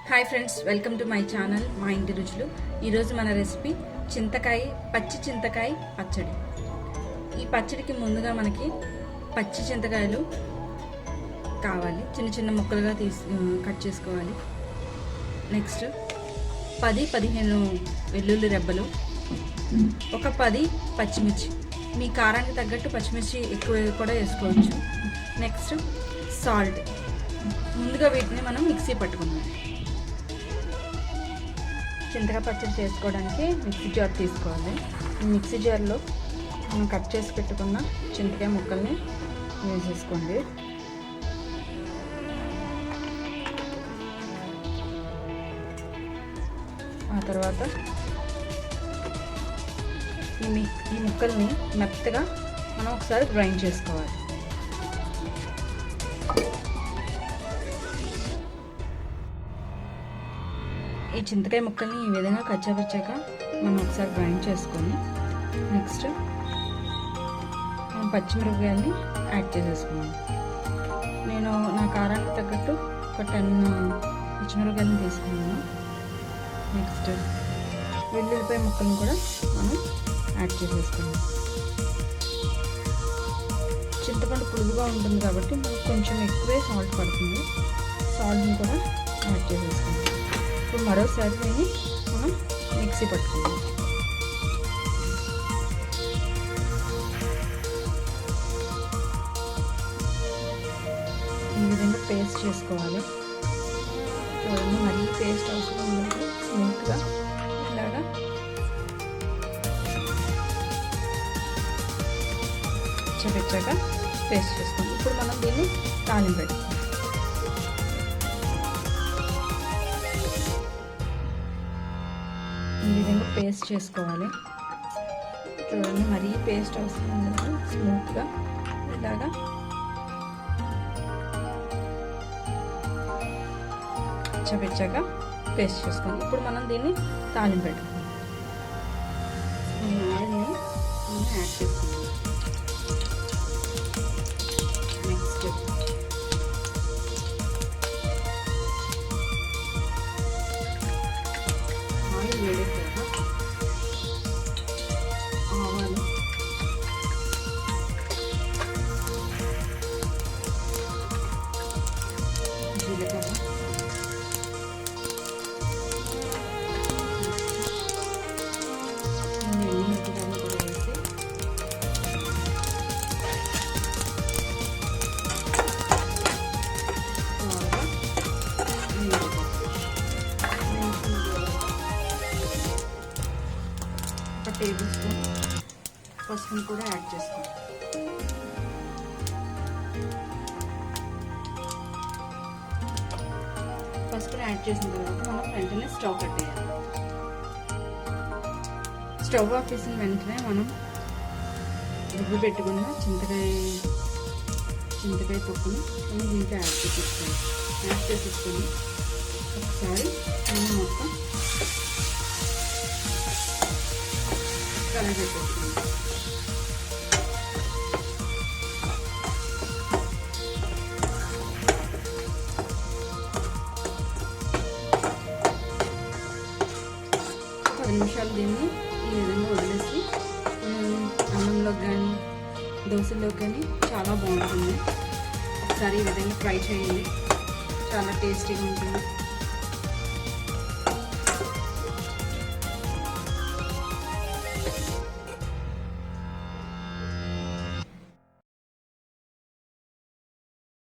Hi friends, welcome to my channel మా ఇంటి రుచులు. ఈరోజు మన రెసిపీ పచ్చి చింతకాయ పచ్చడి. ఈ పచ్చడికి ముందుగా మనకి పచ్చి చింతకాయలు కావాలి, చిన్న చిన్న ముక్కలుగా కట్ చేసుకోవాలి. నెక్స్ట్ 10-15 వెల్లుల్లి రెబ్బలు, ఒక 10 పచ్చిమిర్చి, మీ కారానికి తగ్గట్టు పచ్చిమిర్చి ఎక్కువ కూడా వేసుకోవచ్చు. Next salt. ముందుగా వీటిని మనం మిక్సీ పట్టుకుందాం. చింతకాయ పచ్చడి చేసుకోవడానికి మిక్సీ జార్ తీసుకోవాలి. ఈ మిక్సీ జార్లో మనం కట్ చేసి పెట్టుకున్న చింతకాయ ముక్కల్ని వేసేసుకోండి. ఆ తర్వాత ఈ ముక్కల్ని మెత్తగా మనం ఒకసారి గ్రైండ్ చేసుకోవాలి. ఈ చింతకాయ ముక్కల్ని ఈ విధంగా కచ్చాపచ్చాక మనం ఒకసారి గ్రైండ్ చేసుకొని నెక్స్ట్ మనం పచ్చిమిరపకాయలని యాడ్ చేసేసుకున్నాం. నేను నా కారానికి తగ్గట్టు ఒక 10 పచ్చిమిరపకాయలను తీసుకున్నాను. నెక్స్ట్ వెల్లుల్లిపాయ ముక్కలను కూడా మనం యాడ్ చేసేసుకున్నాం. చింతపండు పులుగుగా ఉంటుంది కాబట్టి మనకు కొంచెం ఎక్కువే సాల్ట్ పడుతుంది. సాల్ట్ని కూడా యాడ్ చేసేసుకున్నాం. ఇప్పుడు మరోసారి దీన్ని మనం మిక్సీ పట్టుకుందాం. ఈ విధంగా పేస్ట్ చేసుకోవాలి. చూడండి, మరీ పేస్ట్ అవసరం ఉన్నప్పుడు స్మూత్గా ఇలాగా పెచ్చాక పేస్ట్ చేసుకోండి. ఇప్పుడు మనం దీన్ని తాలింపు పెట్టుకుందాం. ఈ విధంగా పేస్ట్ చేసుకోవాలి. చూడండి, మరీ పేస్ట్ అవసరం ఉండదు, స్మూత్గా ఇలాగా పెచ్చాక పేస్ట్ చేసుకోండి. ఇప్పుడు మనం దీన్ని తాలింపు పెట్టుకుందాం. ఆయిల్ని మనం యాడ్ చేసుకుందాం. నెక్స్ట్ ఆయిల్ వేడెక్కాక ఆవాలు, జీలకర్ర, ఎండుమిరపకాయలు కూడా వేసి ఒక టేబుల్ స్పూన్ పసుపుని కూడా యాడ్ చేసుకోండి. పసుపుని యాడ్ చేసిన తర్వాత మనం వెంటనే స్టవ్ కట్టేయాలి. స్టవ్ ఆఫ్ చేసిన వెంటనే మనం రుబ్బు పెట్టుకున్న చింతకాయ పప్పుని మనం దీంట్లో యాడ్ చేసేసుకొని ఒకసారి మనం మొత్తం కలగపెట్టుకుందాం. ఒక 10 నిమిషాలు దీన్ని ఈ విధంగా వదిలేసి అన్నంలోకి కానీ దోశలోకి కానీ చాలా బాగుంటుంది. ఒకసారి ఈ విధంగా ట్రై చేయండి, చాలా టేస్టీగా ఉంటుంది.